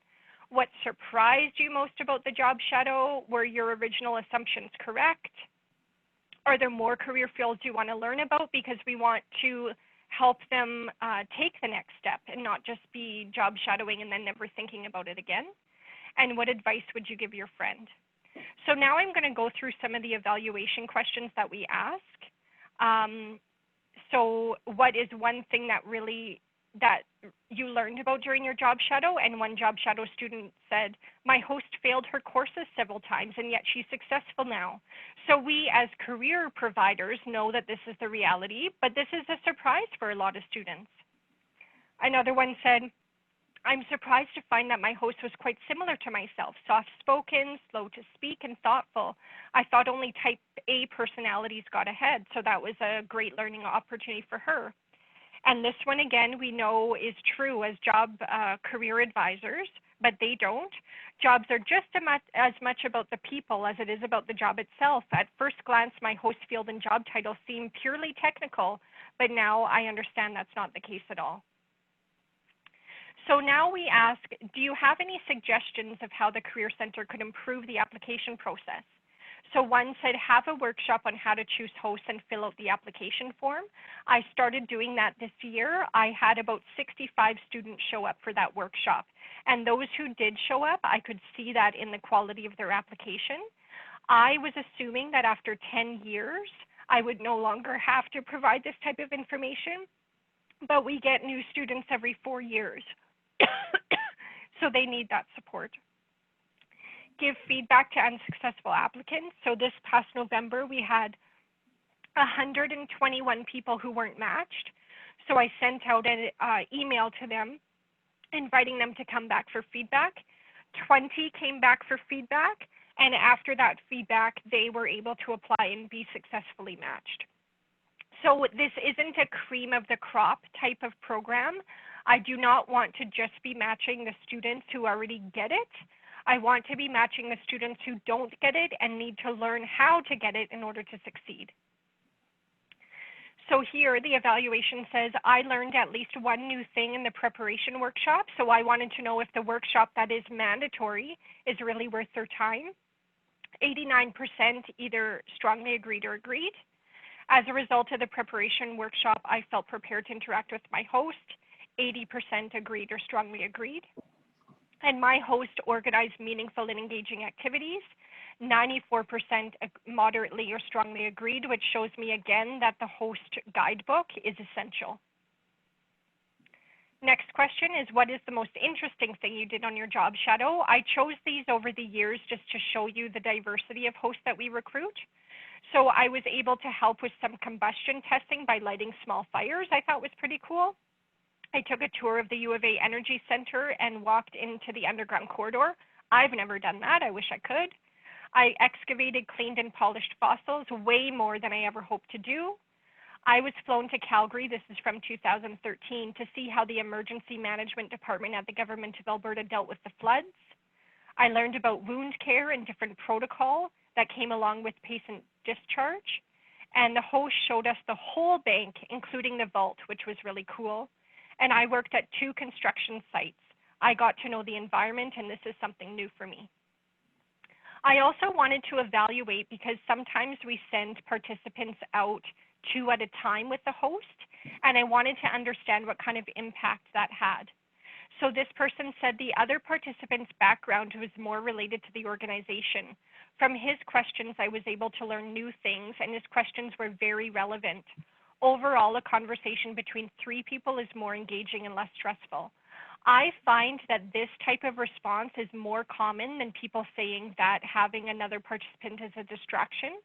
Speaker 2: What surprised you most about the job shadow? Were your original assumptions correct? Are there more career fields you want to learn about? Because we want to help them take the next step and not just be job shadowing and then never thinking about it again. And what advice would you give your friend? So now I'm going to go through some of the evaluation questions that we ask. So what is one thing that you learned about during your job shadow? And one job shadow student said, my host failed her courses several times and yet she's successful now. So we as career providers know that this is the reality, but this is a surprise for a lot of students. Another one said, I'm surprised to find that my host was quite similar to myself, soft-spoken, slow to speak, and thoughtful. I thought only type A personalities got ahead, so that was a great learning opportunity for her. And this one, again, we know is true as job career advisors, but they don't. Jobs are just as much about the people as it is about the job itself. At first glance, my host field and job title seem purely technical, but now I understand that's not the case at all. So now we ask, do you have any suggestions of how the Career Center could improve the application process? So one said, have a workshop on how to choose hosts and fill out the application form. I started doing that this year. I had about 65 students show up for that workshop. And those who did show up, I could see that in the quality of their application. I was assuming that after 10 years, I would no longer have to provide this type of information, but we get new students every 4 years. So they need that support. Give feedback to unsuccessful applicants. So this past November, we had 121 people who weren't matched. So I sent out an email to them inviting them to come back for feedback. 20 came back for feedback, and after that feedback, they were able to apply and be successfully matched. So this isn't a cream of the crop type of program. I do not want to just be matching the students who already get it. I want to be matching the students who don't get it and need to learn how to get it in order to succeed. So here the evaluation says, I learned at least one new thing in the preparation workshop. So I wanted to know if the workshop that is mandatory is really worth their time. 89% either strongly agreed or agreed. As a result of the preparation workshop, I felt prepared to interact with my host. 80% agreed or strongly agreed. And my host organized meaningful and engaging activities. 94% moderately or strongly agreed, which shows me again that the host guidebook is essential. Next question is, what is the most interesting thing you did on your job shadow? I chose these over the years just to show you the diversity of hosts that we recruit. So I was able to help with some combustion testing by lighting small fires. I thought was pretty cool. I took a tour of the UofA Energy Center and walked into the underground corridor. I've never done that. I wish I could. I excavated, cleaned, and polished fossils, way more than I ever hoped to do. I was flown to Calgary, this is from 2013, to see how the Emergency Management Department at the Government of Alberta dealt with the floods. I learned about wound care and different protocol that came along with patient discharge. And the host showed us the whole bank, including the vault, which was really cool. And I worked at 2 construction sites. I got to know the environment, and this is something new for me. I also wanted to evaluate, because sometimes we send participants out 2 at a time with the host, and I wanted to understand what kind of impact that had. So this person said the other participant's background was more related to the organization. From his questions, I was able to learn new things, and his questions were very relevant. Overall, a conversation between 3 people is more engaging and less stressful. I find that this type of response is more common than people saying that having another participant is a distraction.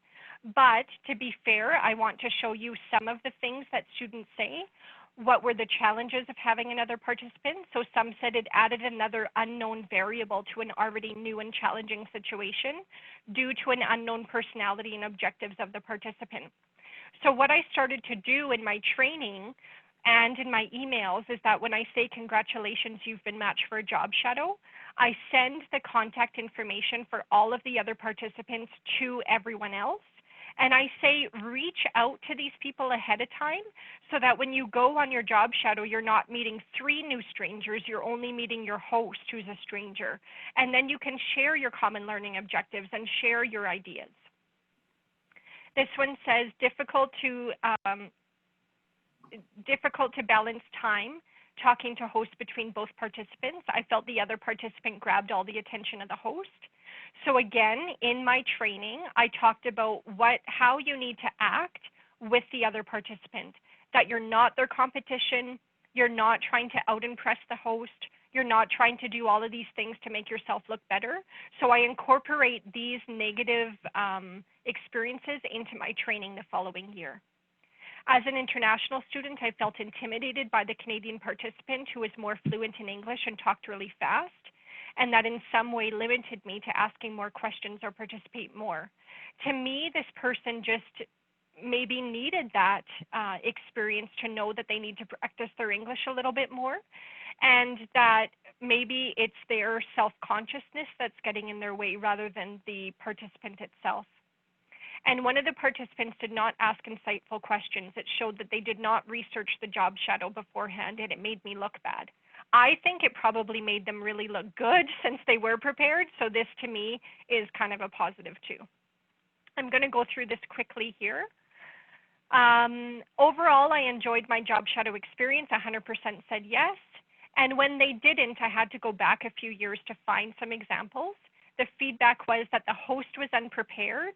Speaker 2: But to be fair, I want to show you some of the things that students say. What were the challenges of having another participant? So some said it added another unknown variable to an already new and challenging situation due to an unknown personality and objectives of the participant. So what I started to do in my training and in my emails is that when I say congratulations, you've been matched for a job shadow, I send the contact information for all of the other participants to everyone else. And I say reach out to these people ahead of time so that when you go on your job shadow, you're not meeting 3 new strangers, you're only meeting your host who's a stranger. And then you can share your common learning objectives and share your ideas. This one says difficult to balance time talking to hosts between both participants. I felt the other participant grabbed all the attention of the host. So again, in my training, I talked about how you need to act with the other participant, that you're not their competition, you're not trying to out-impress the host, you're not trying to do all of these things to make yourself look better. So I incorporate these negative experiences into my training the following year. As an international student, I felt intimidated by the Canadian participant who was more fluent in English and talked really fast, and that in some way limited me to asking more questions or participate more. To me, this person just maybe needed that experience to know that they need to practice their English a little bit more, and that maybe it's their self-consciousness that's getting in their way rather than the participant itself. And one of the participants did not ask insightful questions. It showed that they did not research the job shadow beforehand, and it made me look bad. I think it probably made them really look good since they were prepared, so this to me is kind of a positive too. I'm going to go through this quickly here. Overall, I enjoyed my job shadow experience. 100% said yes. And when they didn't, I had to go back a few years to find some examples. The feedback was that the host was unprepared.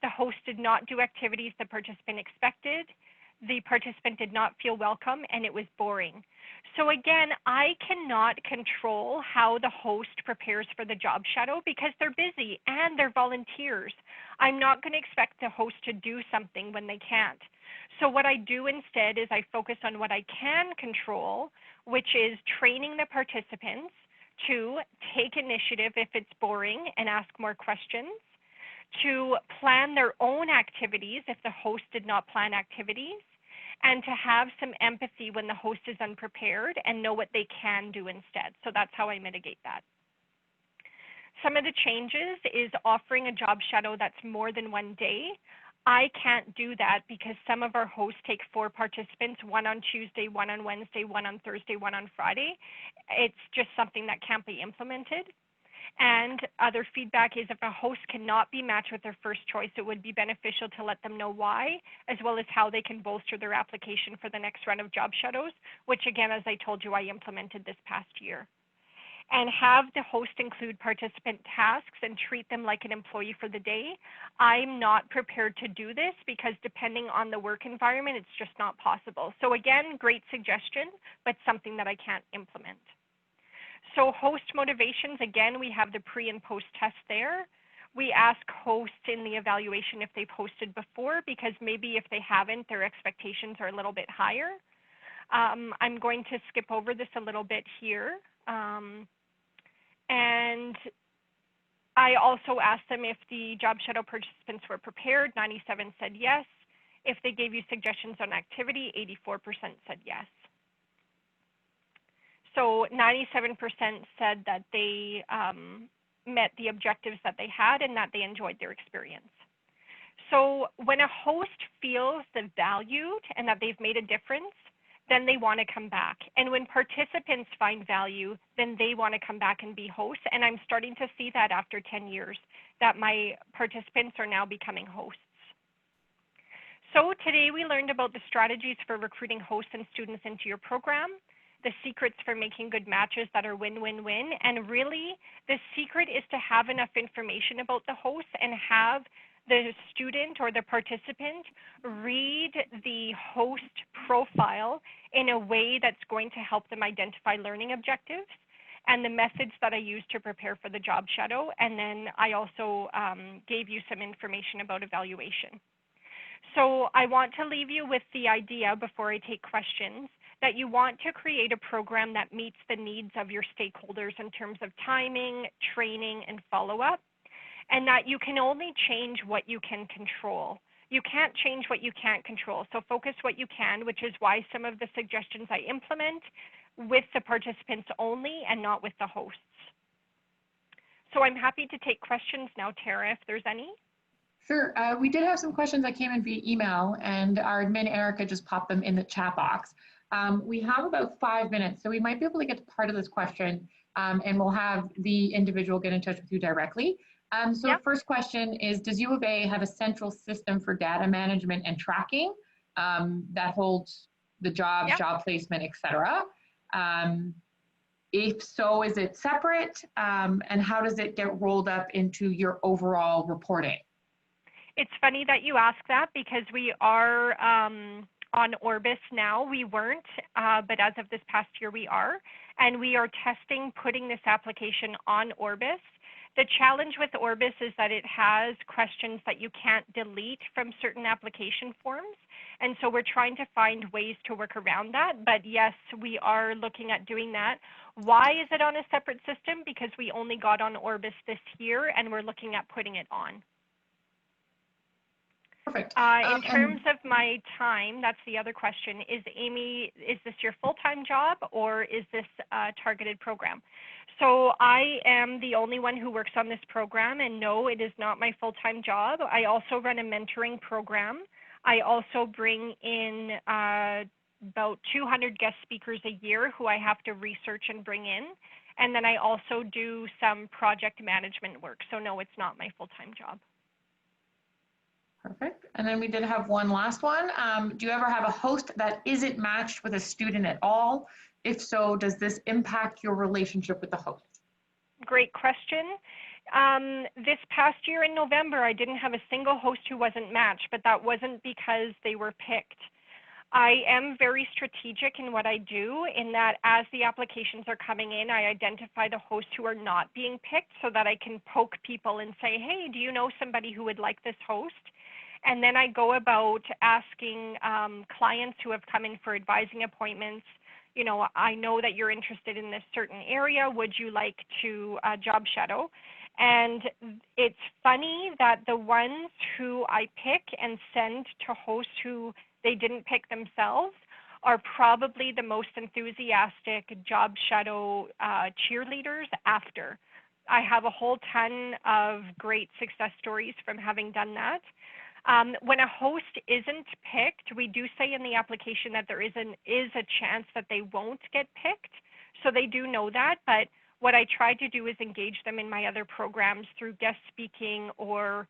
Speaker 2: The host did not do activities the participant expected. the participant did not feel welcome and it was boring. So again, I cannot control how the host prepares for the job shadow because they're busy and they're volunteers. I'm not going to expect the host to do something when they can't. So what I do instead is I focus on what I can control, which is training the participants to take initiative if it's boring and ask more questions, to plan their own activities if the host did not plan activities, and to have some empathy when the host is unprepared and know what they can do instead. So that's how I mitigate that. Some of the changes is offering a job shadow that's more than one day. I can't do that because some of our hosts take 4 participants, one on Tuesday, one on Wednesday, one on Thursday, one on Friday. It's just something that can't be implemented. And other feedback is if a host cannot be matched with their first choice, it would be beneficial to let them know why, as well as how they can bolster their application for the next round of job shadows, which again, as I told you, I implemented this past year. And have the host include participant tasks and treat them like an employee for the day. I'm not prepared to do this because depending on the work environment, it's just not possible. So again, great suggestion, but something that I can't implement. So host motivations, again, we have the pre and post test there. We ask hosts in the evaluation if they've hosted before because maybe if they haven't, their expectations are a little bit higher. I'm going to skip over this a little bit here. And I also asked them if the job shadow participants were prepared. 97 said yes. If they gave you suggestions on activity, 84% said yes. So 97% said that they met the objectives that they had and that they enjoyed their experience. So when a host feels the valued and that they've made a difference, then they want to come back. And when participants find value, then they want to come back and be hosts. And I'm starting to see that after 10 years, that my participants are now becoming hosts. So today we learned about the strategies for recruiting hosts and students into your program, the secrets for making good matches that are win-win-win. And really, the secret is to have enough information about the host and have the student or the participant read the host profile in a way that's going to help them identify learning objectives and the methods that I use to prepare for the job shadow. And then I also gave you some information about evaluation. So I want to leave you with the idea before I take questions that you want to create a program that meets the needs of your stakeholders in terms of timing, training, and follow-up, and that you can only change what you can control. You can't change what you can't control. So focus what you can, which is why some of the suggestions I implement with the participants only and not with the hosts. So I'm happy to take questions now, Tara, if there's any.
Speaker 1: Sure. We did have some questions that came in via email, and our admin, Erica, just popped them in the chat box. We have about 5 minutes, so we might be able to get to part of this question, and we'll have the individual get in touch with you directly. So
Speaker 2: Yep.
Speaker 1: The first question is, does UofA have a central system for data management and tracking that holds the jobs,
Speaker 2: Yep.
Speaker 1: job placement, et cetera? If so, is it separate? And how does it get rolled up into your overall reporting?
Speaker 2: It's funny that you ask that because we are on Orbis now. We weren't, but as of this past year, we are. And we are testing putting this application on Orbis. The challenge with Orbis is that it has questions that you can't delete from certain application forms. And so we're trying to find ways to work around that. But yes, we are looking at doing that. Why is it on a separate system? Because we only got on Orbis this year and we're looking at putting it on.
Speaker 1: Perfect.
Speaker 2: In terms of my time, that's the other question. Is Amy, is this your full-time job or is this a targeted program? So I am the only one who works on this program, and no, it is not my full-time job. I also run a mentoring program. I also bring in about 200 guest speakers a year who I have to research and bring in. And then I also do some project management work. So no, it's not my full-time job.
Speaker 1: Perfect. And then we did have one last one. Do you ever have a host that isn't matched with a student at all? If so, does this impact your relationship with the host?
Speaker 2: Great question. This past year in November, I didn't have a single host who wasn't matched, but that wasn't because they were picked. I am very strategic in what I do, in that as the applications are coming in, I identify the hosts who are not being picked so that I can poke people and say, hey, do you know somebody who would like this host? And then I go about asking clients who have come in for advising appointments, you know, I know that you're interested in this certain area. Would you like to job shadow? And it's funny that the ones who I pick and send to hosts who they didn't pick themselves are probably the most enthusiastic job shadow cheerleaders after. I have a whole ton of great success stories from having done that. When a host isn't picked, we do say in the application that there is a chance that they won't get picked. So they do know that, but what I try to do is engage them in my other programs through guest speaking or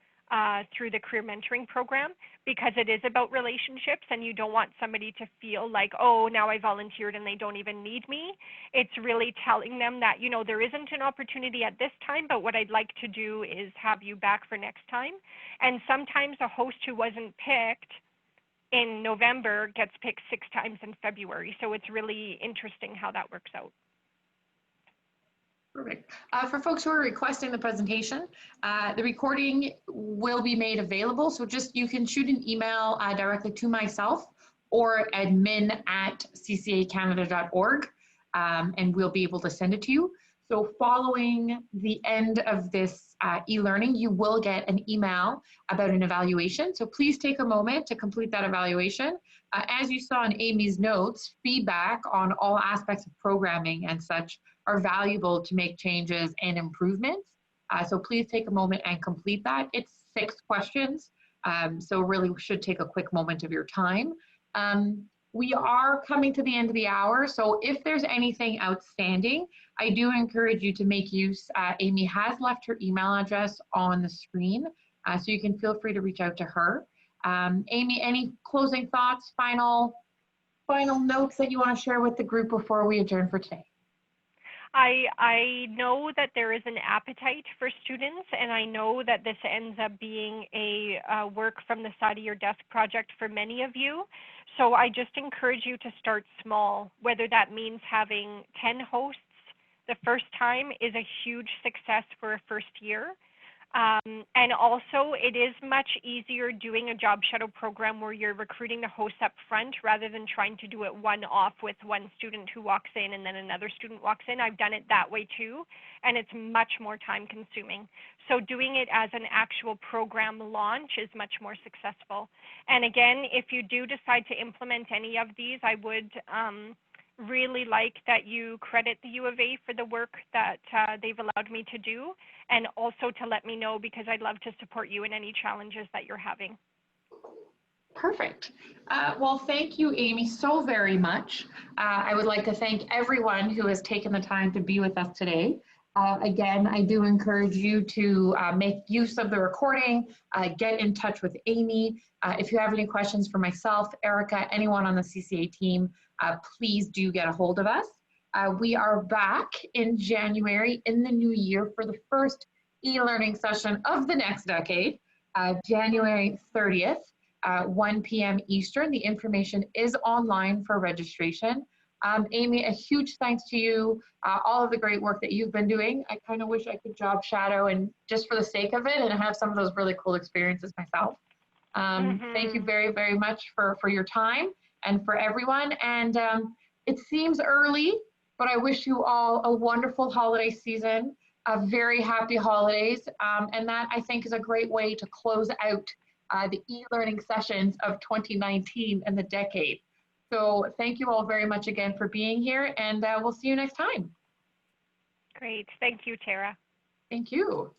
Speaker 2: through the career mentoring program, because it is about relationships and you don't want somebody to feel like, oh, now I volunteered and they don't even need me. It's really telling them that, you know, there isn't an opportunity at this time, but what I'd like to do is have you back for next time. And sometimes a host who wasn't picked in November gets picked 6 times in February. So it's really interesting how that works out.
Speaker 1: Perfect. For folks who are requesting the presentation, the recording will be made available. So just you can shoot an email directly to myself or admin@ccacanada.org, and we'll be able to send it to you. So following the end of this e-learning, you will get an email about an evaluation. So please take a moment to complete that evaluation. As you saw in Amy's notes, feedback on all aspects of programming and such are valuable to make changes and improvements. So please take a moment and complete that. It's 6 questions, so really should take a quick moment of your time. We are coming to the end of the hour, so if there's anything outstanding, I do encourage you to make use. Amy has left her email address on the screen, so you can feel free to reach out to her. Amy, any closing thoughts, final notes that you want to share with the group before we adjourn for today?
Speaker 2: I know that there is an appetite for students, and I know that this ends up being a work from the side of your desk project for many of you. So I just encourage you to start small, whether that means having 10 hosts the first time is a huge success for a first year. And also, it is much easier doing a job shadow program where you're recruiting the hosts up front rather than trying to do it one-off with one student who walks in and then another student walks in. I've done it that way too, and it's much more time-consuming. So doing it as an actual program launch is much more successful. And again, if you do decide to implement any of these, I would really like that you credit the U of A for the work that they've allowed me to do, and also to let me know, because I'd love to support you in any challenges that you're having.
Speaker 1: Perfect. Well, thank you, Amy, so very much. I would like to thank everyone who has taken the time to be with us today. Again, I do encourage you to make use of the recording, get in touch with Amy. If you have any questions for myself, Erica, anyone on the CCA team, please do get a hold of us. We are back in January in the new year for the first e-learning session of the next decade, January 30th, 1 p.m. Eastern. The information is online for registration. Amy, a huge thanks to you, all of the great work that you've been doing. I kind of wish I could job shadow and just for the sake of it and have some of those really cool experiences myself. Thank you very, very much for your time and for everyone. And it seems early, but I wish you all a wonderful holiday season, a very happy holidays. And that, I think, is a great way to close out the e-learning sessions of 2019 and the decade. So thank you all very much again for being here, and we'll see you next time.
Speaker 2: Great. Thank you, Tara.
Speaker 1: Thank you.